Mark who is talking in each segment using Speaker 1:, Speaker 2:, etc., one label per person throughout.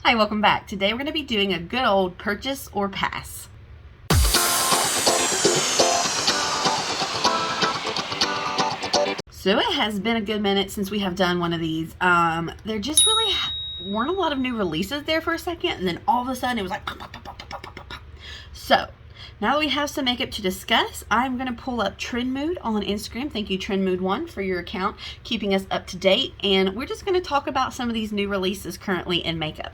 Speaker 1: Hi, welcome back. Today we're going to be doing a good old purchase or pass. So it has been a good minute since we have done one of these. There just really weren't a lot of new releases there for a second, and then all of a sudden it was like pop, pop, pop, pop, pop, pop, pop. So now that we have some makeup to discuss, I'm going to pull up Trend Mood on Instagram. Thank you, Trend Mood 1, for your account, keeping us up to date. And we're just going to talk about some of these new releases currently in makeup.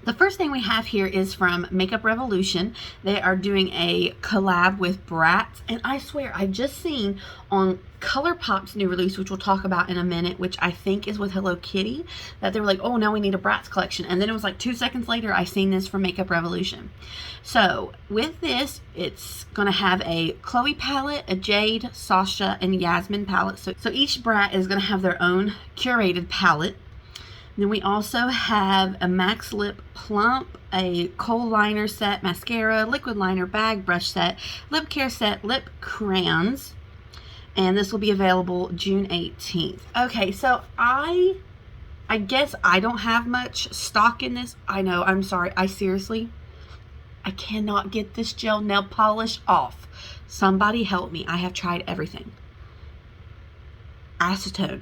Speaker 1: The first thing we have here is from Makeup Revolution. They are doing a collab with Bratz, and I swear I've just seen on ColourPop's new release, which we'll talk about in a minute, which I think is with Hello Kitty, that they were like, oh, now we need a Bratz collection. And then it was like 2 seconds later, I seen this from Makeup Revolution. So with this, it's going to have a Chloe palette, a Jade, Sasha, and Yasmin palette. So each Brat is going to have their own curated palette. Then we also have a Max Lip Plump, a kohl liner set, mascara, liquid liner, bag, brush set, lip care set, lip crayons. And this will be available June 18th. Okay, so I guess I don't have much stock in this. I know, I'm sorry. I cannot get this gel nail polish off. Somebody help me. I have tried everything. Acetone.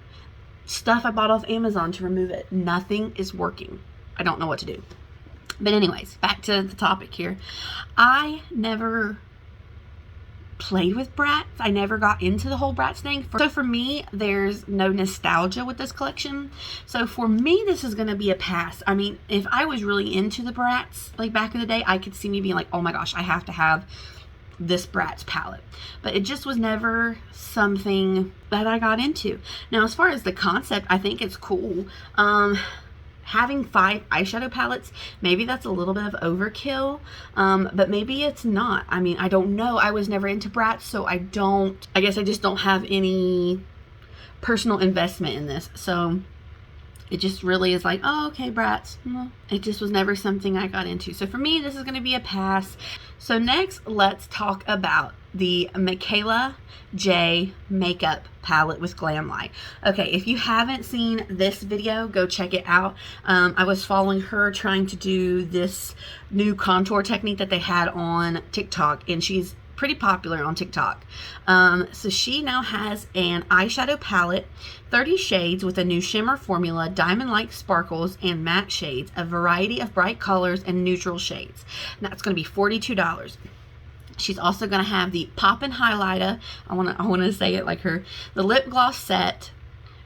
Speaker 1: Stuff I bought off Amazon to remove it. Nothing is working. I don't know what to do. But anyways, back to the topic here. I never played with Bratz. I never got into the whole Bratz thing. So for me, there's no nostalgia with this collection. So for me, this is going to be a pass. I mean, if I was really into the Bratz, like back in the day, I could see me being like, oh my gosh, I have to have this Bratz palette. But it just was never something that I got into. Now, as far as the concept, I think it's cool. Having 5 eyeshadow palettes, maybe that's a little bit of overkill, but maybe it's not. I mean, I don't know. I was never into Bratz, so I guess I just don't have any personal investment in this. So it just really is like, oh, okay, Bratz. It just was never something I got into. So for me, this is going to be a pass. So next, let's talk about the Michaela J makeup palette with Glamlite. Okay, if you haven't seen this video, go check it out. I was following her trying to do this new contour technique that they had on TikTok, and she's pretty popular on TikTok. So she now has an eyeshadow palette, 30 shades with a new shimmer formula, diamond-like sparkles, and matte shades, a variety of bright colors and neutral shades. Now it's going to be $42. She's also going to have the Poppin' Highlighter. I want to say it like her. The lip gloss set.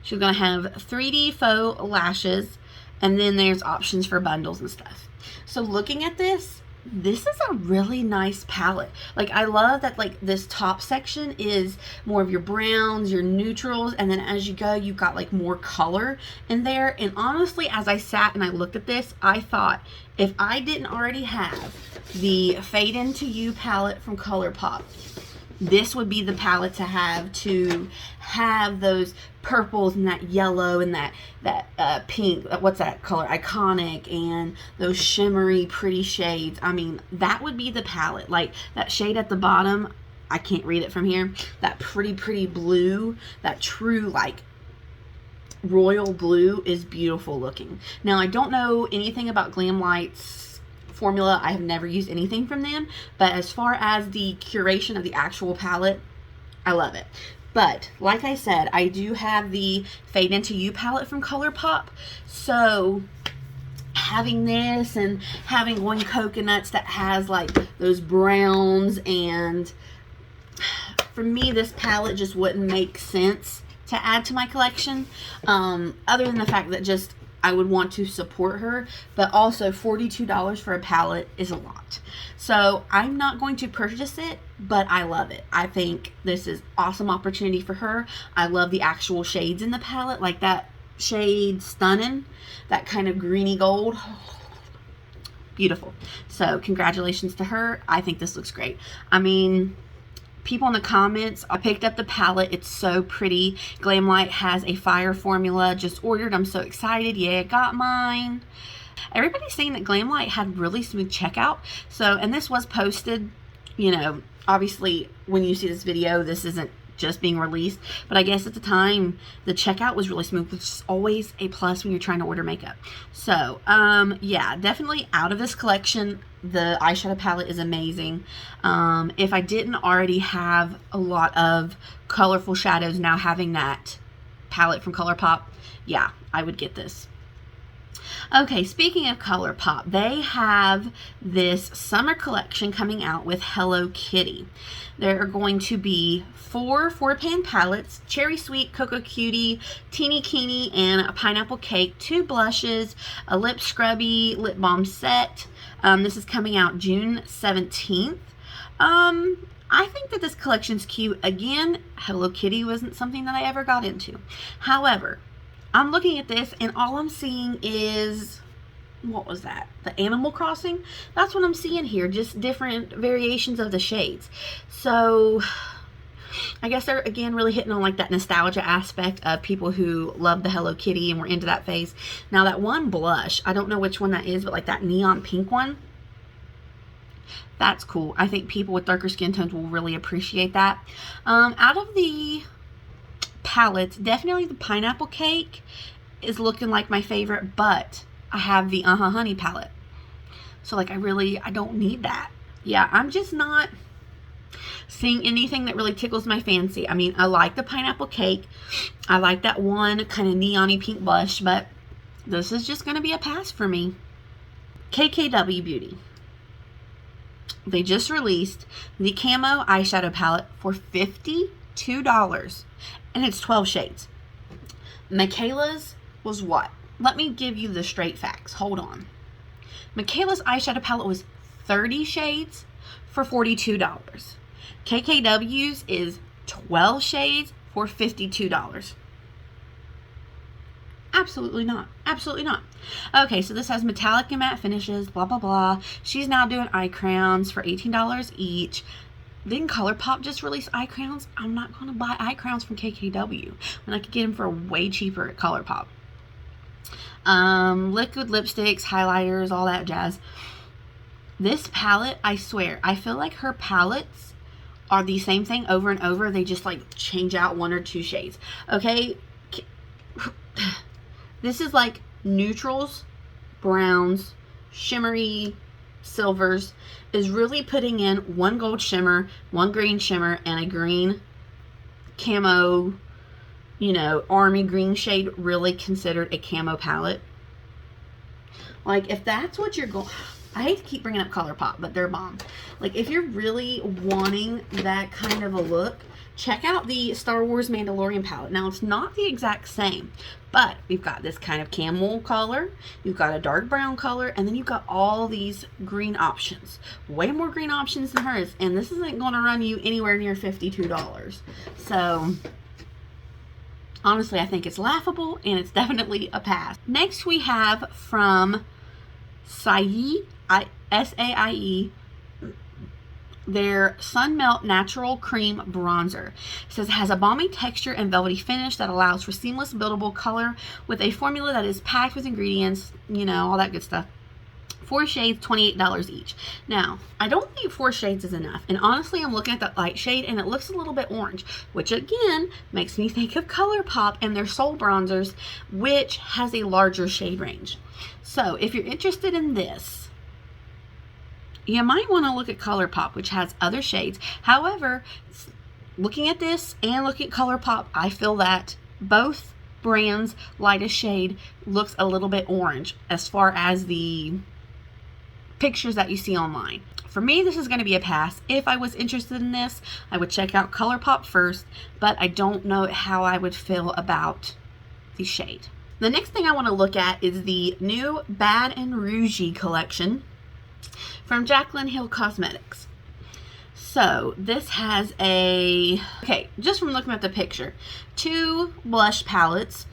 Speaker 1: She's going to have 3D faux lashes, and then there's options for bundles and stuff. So looking at this is a really nice palette. Like, I love that, like, this top section is more of your browns, your neutrals, and then as you go, you've got like more color in there. And honestly, as I sat and I looked at this, I thought, if I didn't already have the Fade Into You palette from ColourPop, this would be the palette to have those purples and that yellow and that pink, what's that color, Iconic, and those shimmery pretty shades. I mean, that would be the palette. Like that shade at the bottom, I can't read it from here, that pretty blue, that true like royal blue is beautiful looking. Now, I don't know anything about Glamlite's formula. I have never used anything from them, but as far as the curation of the actual palette, I love it. But like I said, I do have the Fade Into You palette from ColourPop, so having this and having One Coconuts that has like those browns, and for me, this palette just wouldn't make sense to add to my collection, other than the fact that just I would want to support her, but also $42 for a palette is a lot. So I'm not going to purchase it, but I love it. I think this is awesome opportunity for her. I love the actual shades in the palette, like that shade Stunning, that kind of greeny gold. Beautiful. So congratulations to her. I think this looks great. I mean, people in the comments, I picked up the palette. It's so pretty. Glamlite has a fire formula. Just ordered. I'm so excited. Yeah, got mine. Everybody's saying that Glamlite had really smooth checkout. So, and this was posted, you know, obviously when you see this video, this isn't just being released. But I guess at the time, the checkout was really smooth, which is always a plus when you're trying to order makeup. So, yeah, definitely out of this collection, the eyeshadow palette is amazing. If I didn't already have a lot of colorful shadows, now having that palette from ColourPop, yeah, I would get this. Okay, speaking of ColourPop, they have this summer collection coming out with Hello Kitty. There are going to be 4 pan palettes: Cherry Sweet, Cocoa Cutie, Teeny Keeny, and a Pineapple Cake, 2 blushes, a lip scrubby lip balm set. This is coming out June 17th. I think that this collection's cute. Again, Hello Kitty wasn't something that I ever got into. However, I'm looking at this and all I'm seeing is, what was that? The Animal Crossing? That's what I'm seeing here, just different variations of the shades. So I guess they're, again, really hitting on like that nostalgia aspect of people who love the Hello Kitty and were into that phase. Now that one blush, I don't know which one that is, but like that neon pink one, that's cool. I think people with darker skin tones will really appreciate that. Out of the palettes, definitely the Pineapple Cake is looking like my favorite, but I have the Honey palette. So like I don't need that. Yeah, I'm just not seeing anything that really tickles my fancy. I mean, I like the Pineapple Cake. I like that one kind of neon-y pink blush, but this is just going to be a pass for me. KKW Beauty. They just released the Camo eyeshadow palette for $52. And it's 12 shades. Michaela's was what? Let me give you the straight facts. Hold on. Michaela's eyeshadow palette was 30 shades for $42. KKW's is 12 shades for $52. Absolutely not. Absolutely not. Okay, so this has metallic and matte finishes, blah, blah, blah. She's now doing eye crowns for $18 each. Didn't ColourPop just release eye crowns? I'm not going to buy eye crowns from KKW when I could get them for way cheaper at ColourPop. Liquid lipsticks, highlighters, all that jazz. This palette, I swear, I feel like her palettes are the same thing over and over. They just like change out 1 or 2 shades. Okay? This is like neutrals, browns, shimmery silvers, is really putting in 1 gold shimmer, 1 green shimmer, and a green camo, you know, army green shade, really considered a camo palette. Like, if that's what you're going... I hate to keep bringing up ColourPop, but they're bomb. Like, if you're really wanting that kind of a look, check out the Star Wars Mandalorian palette. Now, it's not the exact same, but we've got this kind of camel color, you've got a dark brown color, and then you've got all these green options. Way more green options than hers, and this isn't going to run you anywhere near $52. So, honestly, I think it's laughable, and it's definitely a pass. Next, we have from Saie, S-A-I-E, their Sun Melt Natural Cream Bronzer. It says it has a balmy texture and velvety finish that allows for seamless buildable color with a formula that is packed with ingredients, you know, all that good stuff. 4 shades, $28 each. Now, I don't think 4 shades is enough. And honestly, I'm looking at that light shade and it looks a little bit orange, which again makes me think of ColourPop and their Soul Bronzers, which has a larger shade range. So if you're interested in this, you might want to look at ColourPop, which has other shades. However, looking at this and looking at ColourPop, I feel that both brands' lightest shade looks a little bit orange as far as the pictures that you see online. For me, this is going to be a pass. If I was interested in this, I would check out ColourPop first, but I don't know how I would feel about the shade. The next thing I want to look at is the new Bad and Rougey collection from Jaclyn Hill Cosmetics. So this has a, okay, just from looking at the picture, 2 blush palettes.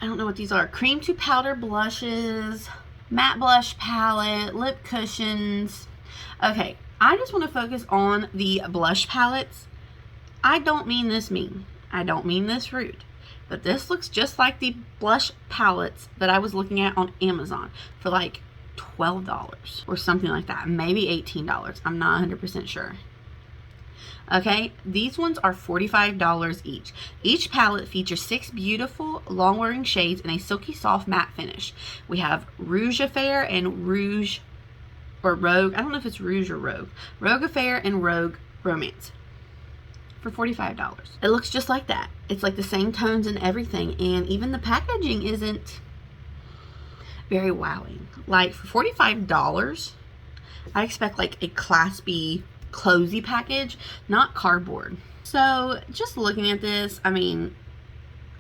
Speaker 1: I don't know what these are. Cream to powder blushes, matte blush palette, lip cushions. Okay, I just want to focus on the blush palettes. I don't mean this mean. I don't mean this rude. But this looks just like the blush palettes that I was looking at on Amazon for like $12 or something like that. Maybe $18. I'm not 100% sure. Okay, these ones are $45 each. Each palette features 6 beautiful long-wearing shades in a silky soft matte finish. We have Rouge Affair and Rouge or Rogue. I don't know if it's Rouge or Rogue. Rogue Affair and Rogue Romance for $45. It looks just like that. It's like the same tones and everything, and even the packaging isn't very wowing. Like for $45, I expect like a Class B cozy package, not cardboard. So just looking at this, I mean,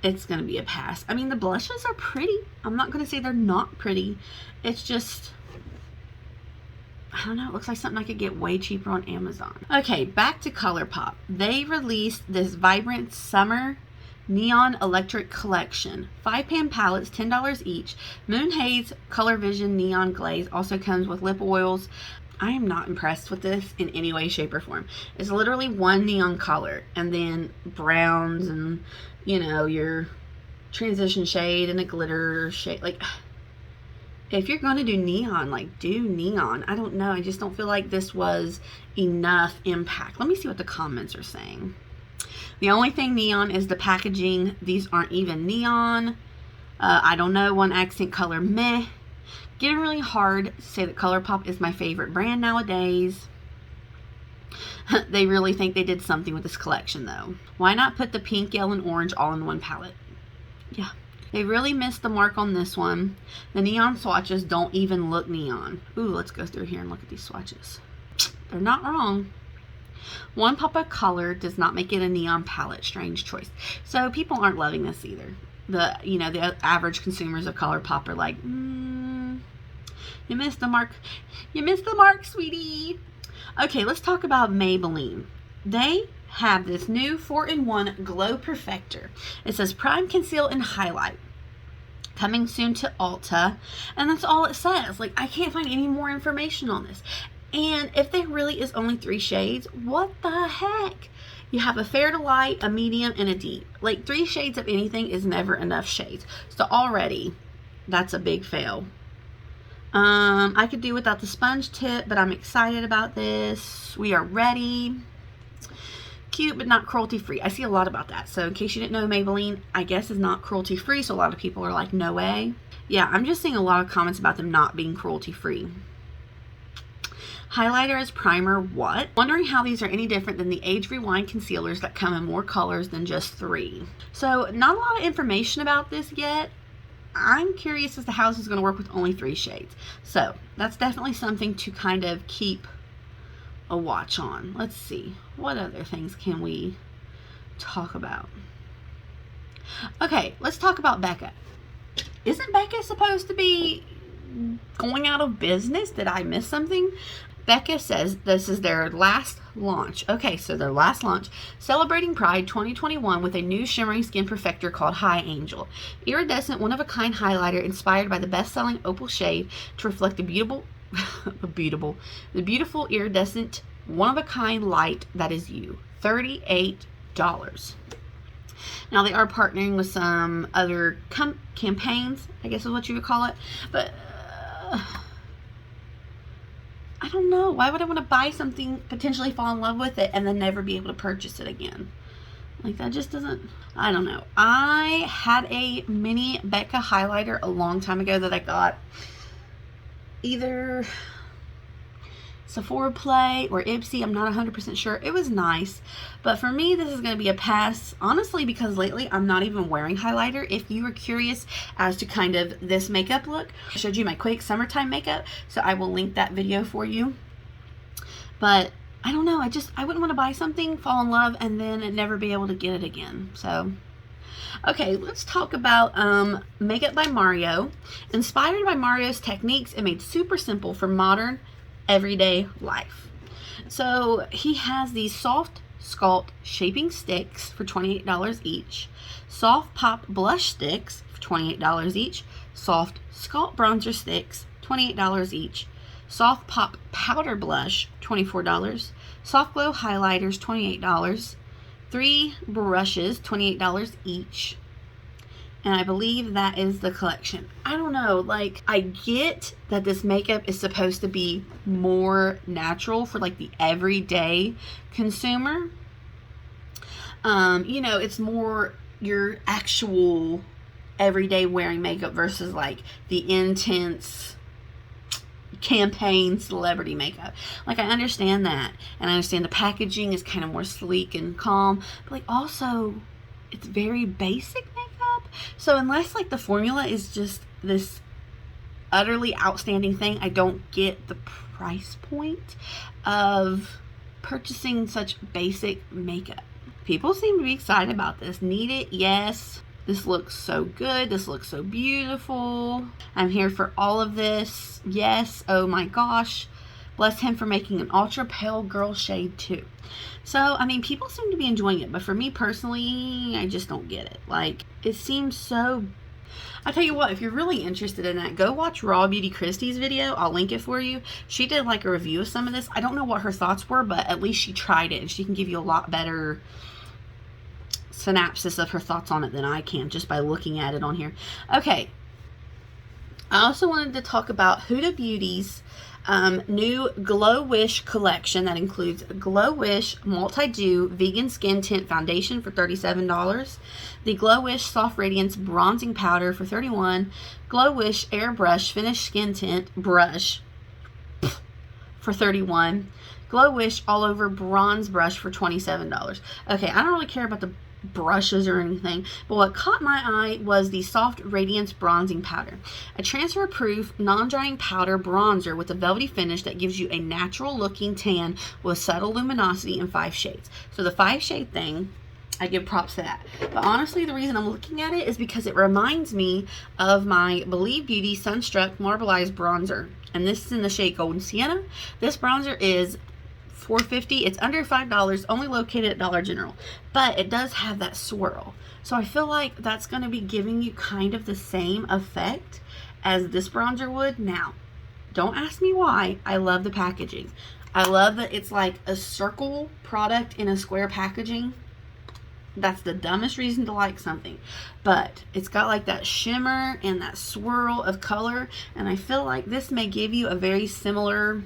Speaker 1: it's gonna be a pass. I mean, the blushes are pretty. I'm not gonna say they're not pretty. It's just, I don't know, it looks like something I could get way cheaper on Amazon. Okay, back to ColourPop. They released this vibrant summer neon electric collection. 5-pan palettes, $10 each. Moon Haze Color Vision Neon Glaze also comes with lip oils. I am not impressed with this in any way, shape, or form. It's literally one neon color and then browns and, you know, your transition shade and a glitter shade. Like, if you're going to do neon, like, do neon. I don't know. I just don't feel like this was enough impact. Let me see what the comments are saying. The only thing neon is the packaging. These aren't even neon. I don't know. One accent color, meh. Getting really hard to say that ColourPop is my favorite brand nowadays. They really think they did something with this collection though. Why not put the pink, yellow, and orange all in one palette? Yeah. They really missed the mark on this one. The neon swatches don't even look neon. Ooh, let's go through here and look at these swatches. They're not wrong. One pop of color does not make it a neon palette. Strange choice. So people aren't loving this either. The average consumers of ColourPop are like, you missed the mark. You missed the mark, sweetie. Okay, let's talk about Maybelline. They have this new 4-in-1 Glow Perfector. It says Prime, Conceal, and Highlight. Coming soon to Ulta. And that's all it says. Like, I can't find any more information on this. And if there really is only 3 shades, what the heck? You have a fair to light, a medium, and a deep. Like, 3 shades of anything is never enough shades. So already, that's a big fail. I could do without the sponge tip, but I'm excited about this. We are ready. Cute, but not cruelty free. I see a lot about that. So in case you didn't know, Maybelline, I guess, is not cruelty free. So a lot of people are like, no way. Yeah, I'm just seeing a lot of comments about them not being cruelty free. Highlighter as primer, what? Wondering how these are any different than the Age Rewind concealers that come in more colors than just 3. So not a lot of information about this yet. I'm curious as to how this is going to work with only 3 shades. So that's definitely something to kind of keep a watch on. Let's see. What other things can we talk about? Okay, let's talk about Becca. Isn't Becca supposed to be going out of business? Did I miss something? Becca says this is their last launch. Okay, so their last launch, celebrating Pride 2021 with a new shimmering skin perfector called High Angel. Iridescent, one-of-a-kind highlighter inspired by the best-selling opal shade to reflect the beautiful iridescent, one-of-a-kind light that is you. $38. Now, they are partnering with some other campaigns, I guess is what you would call it, but I don't know. Why would I want to buy something, potentially fall in love with it, and then never be able to purchase it again? Like, that just doesn't, I don't know. I had a mini Becca highlighter a long time ago that I got either Sephora Play or Ipsy. I'm not 100% sure. It was nice. But for me, this is going to be a pass. Honestly, because lately I'm not even wearing highlighter. If you were curious as to kind of this makeup look, I showed you my quick summertime makeup. So I will link that video for you. But I don't know. I wouldn't want to buy something, fall in love, and then never be able to get it again. So, okay, let's talk about Makeup by Mario. Inspired by Mario's techniques and made super simple for modern everyday life. So he has these soft sculpt shaping sticks for $28 each, soft pop blush sticks for $28 each, soft sculpt bronzer sticks $28 each, soft pop powder blush $24, soft glow highlighters $28, 3 brushes $28 each, And I believe that is the collection. I don't know, like, I get that this makeup is supposed to be more natural for like the everyday consumer. You know, it's more your actual everyday wearing makeup versus like the intense campaign celebrity makeup. Like, I understand that, and I understand the packaging is kind of more sleek and calm, but like also it's very basic makeup. So unless like the formula is just this utterly outstanding thing, I don't get the price point of purchasing such basic makeup. People seem to be excited about this. Need it? Yes. This looks so good. This looks so beautiful. I'm here for all of this. Yes. Oh my gosh. Bless him for making an ultra pale girl shade too. So, I mean, people seem to be enjoying it, but for me personally, I just don't get it. Like, it seems so... I tell you what, if you're really interested in that, go watch Raw Beauty Christie's video. I'll link it for you. She did like a review of some of this. I don't know what her thoughts were, but at least she tried it, and she can give you a lot better synopsis of her thoughts on it than I can just by looking at it on here. Okay. I also wanted to talk about Huda Beauty's new Glow Wish collection that includes Glow Wish Multi-Dew Vegan Skin Tint Foundation for $37, the Glow Wish Soft Radiance Bronzing Powder for $31, Glow Wish Airbrush Finish Skin Tint Brush for $31, Glow Wish All Over Bronze Brush for $27. Okay, I don't really care about the brushes or anything, but what caught my eye was the Soft Radiance Bronzing Powder, a transfer proof non-drying powder bronzer with a velvety finish that gives you a natural looking tan with subtle luminosity in 5 shades. So the 5 shade thing, I give props to that. But honestly, the reason I'm looking at it is because it reminds me of my Believe Beauty Sunstruck Marbleized Bronzer, and this is in the shade Golden Sienna. This bronzer is $4.50. It's under $5, only located at Dollar General, but it does have that swirl, so I feel like that's going to be giving you kind of the same effect as this bronzer would. Now, don't ask me why. I love the packaging. I love that it's like a circle product in a square packaging. That's the dumbest reason to like something, but it's got like that shimmer and that swirl of color, and I feel like this may give you a very similar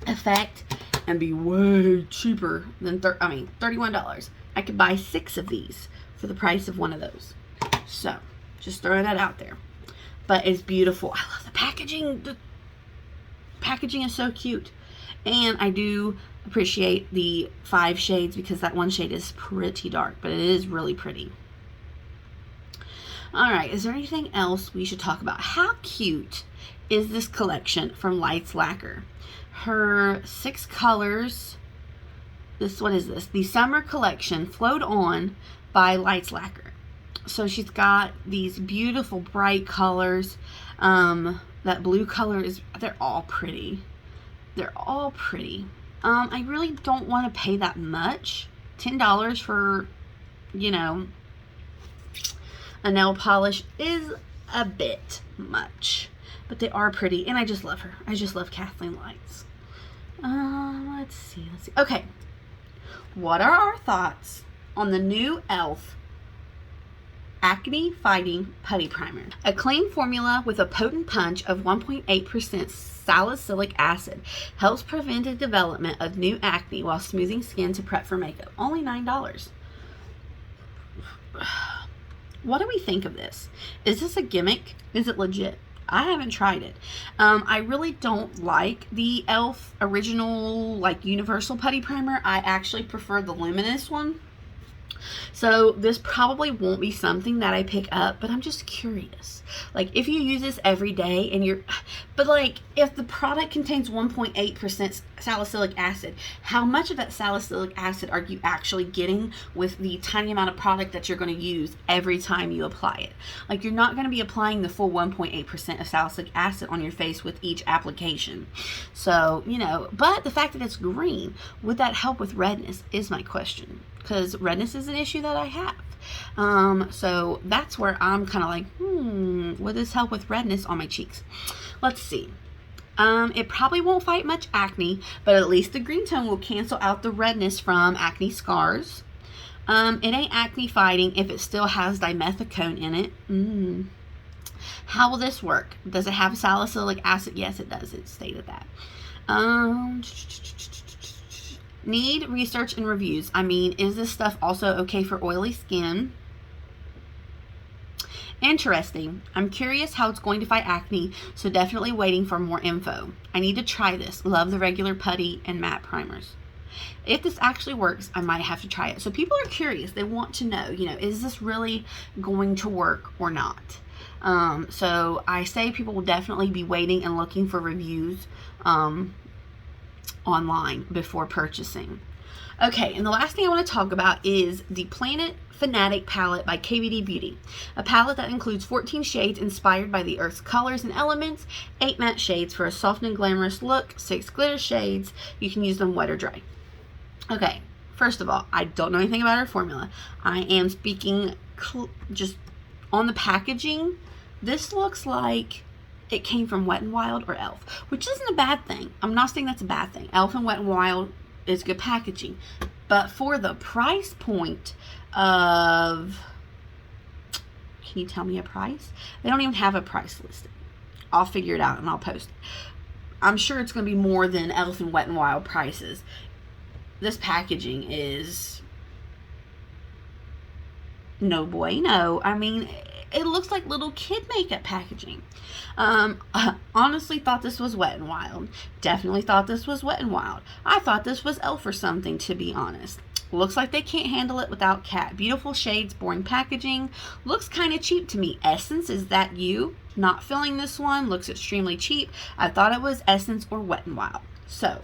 Speaker 1: effect and be way cheaper than $31. I could buy 6 of these for the price of one of those. So, just throwing that out there. But it's beautiful. I love the packaging. The packaging is so cute. And I do appreciate the 5 shades because that one shade is pretty dark, but it is really pretty. Alright, is there anything else we should talk about? How cute is this collection from Lights Lacquer? Her 6 colors, what is this? The Summer Collection Flowed On by Lights Lacquer. So she's got these beautiful bright colors. That blue color they're all pretty. They're all pretty. I really don't want to pay that much. $10 for, you know, a nail polish is a bit much. But they are pretty, and I just love her. I just love Kathleen Lights. Let's see. Okay. What are our thoughts on the new e.l.f. Acne Fighting Putty Primer? A clean formula with a potent punch of 1.8% salicylic acid helps prevent the development of new acne while smoothing skin to prep for makeup. Only $9. What do we think of this? Is this a gimmick? Is it legit? I haven't tried it. I really don't like the e.l.f. original, like, universal putty primer. I actually prefer the luminous one. So this probably won't be something that I pick up, but I'm just curious. Like, if you use this every day and but like, if the product contains 1.8% salicylic acid, how much of that salicylic acid are you actually getting with the tiny amount of product that you're going to use every time you apply it? Like, you're not going to be applying the full 1.8% of salicylic acid on your face with each application. So, you know, but the fact that it's green, would that help with redness is my question. Because redness is an issue that I have. So that's where I'm kind of like, would this help with redness on my cheeks? Let's see. It probably won't fight much acne, but at least the green tone will cancel out the redness from acne scars. It ain't acne fighting if it still has dimethicone in it. How will this work? Does it have salicylic acid? Yes, it does. It stated that. Need research and reviews. I mean, is this stuff also okay for oily skin? Interesting. I'm curious how it's going to fight acne, so definitely waiting for more info. I need to try this. Love the regular putty and matte primers. If this actually works, I might have to try it. So people are curious. They want to know, is this really going to work or not? So I say people will definitely be waiting and looking for reviews online before purchasing. Okay, and the last thing I want to talk about is the Planet Fanatic palette by KVD Beauty. A palette that includes 14 shades inspired by the Earth's colors and elements, 8 matte shades for a soft and glamorous look, 6 glitter shades. You can use them wet or dry. Okay, first of all, I don't know anything about her formula. I am speaking just on the packaging. This looks like it came from Wet n Wild or e.l.f., which isn't a bad thing. I'm not saying that's a bad thing. e.l.f. and Wet n Wild is good packaging. But for the price point of... Can you tell me a price? They don't even have a price listed. I'll figure it out and I'll post it. I'm sure it's going to be more than e.l.f. and Wet n Wild prices. This packaging is no bueno. I mean, it looks like little kid makeup packaging. Honestly thought this was Wet n Wild. Definitely thought this was Wet n Wild. I thought this was e.l.f. or something, to be honest. Looks like they can't handle it without cat. Beautiful shades, boring packaging. Looks kind of cheap to me. Essence, is that you? Not feeling this one. Looks extremely cheap. I thought it was Essence or Wet n Wild. So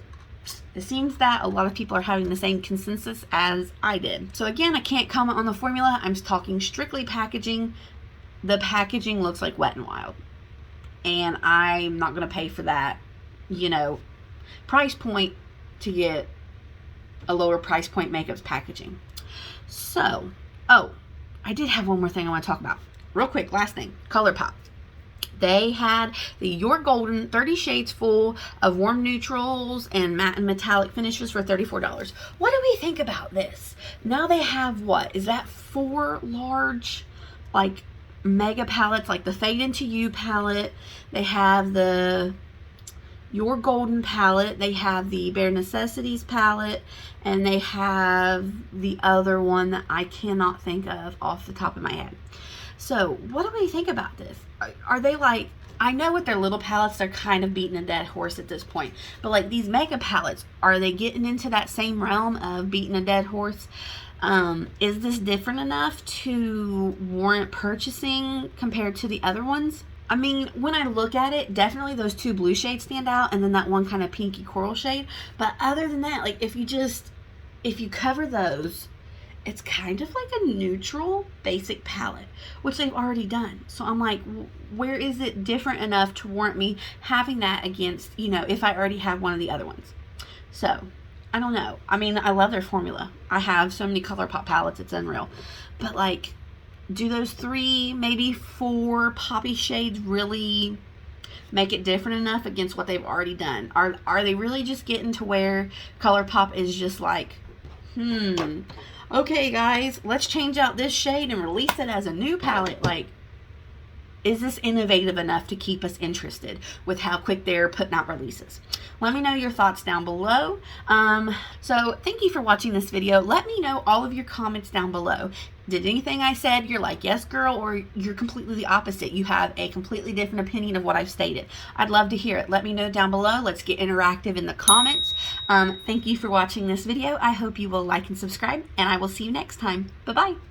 Speaker 1: it seems that a lot of people are having the same consensus as I did. So again, I can't comment on the formula. I'm talking strictly packaging. The packaging looks like Wet n Wild. And I'm not going to pay for that, price point to get a lower price point makeup's packaging. So, I did have one more thing I want to talk about. Real quick, last thing. ColourPop. They had the Your Golden 30 shades full of warm neutrals and matte and metallic finishes for $34. What do we think about this? Now they have, what? Is that 4 large, mega palettes, like the Fade Into You palette. They have the Your Golden palette. They have the Bare Necessities palette. And they have the other one that I cannot think of off the top of my head. So, what do we think about this? Are they I know with their little palettes, they're kind of beating a dead horse at this point. But these mega palettes, are they getting into that same realm of beating a dead horse? Is this different enough to warrant purchasing compared to the other ones? I mean, when I look at it, definitely those 2 blue shades stand out, and then that one kind of pinky coral shade. But other than that, if you cover those, it's kind of like a neutral basic palette, which they've already done. So I'm like, where is it different enough to warrant me having that against, if I already have one of the other ones? So I don't know. I mean, I love their formula. I have so many ColourPop palettes, it's unreal. But do those 3, maybe 4 poppy shades really make it different enough against what they've already done? Are they really just getting to where ColourPop is just okay guys, let's change out this shade and release it as a new palette? Is this innovative enough to keep us interested with how quick they're putting out releases? Let me know your thoughts down below. So thank you for watching this video. Let me know all of your comments down below. Did anything I said you're like, yes girl, or you're completely the opposite? You have a completely different opinion of what I've stated. I'd love to hear it. Let me know down below. Let's get interactive in the comments. Thank you for watching this video. I hope you will like and subscribe, and I will see you next time. Bye-bye.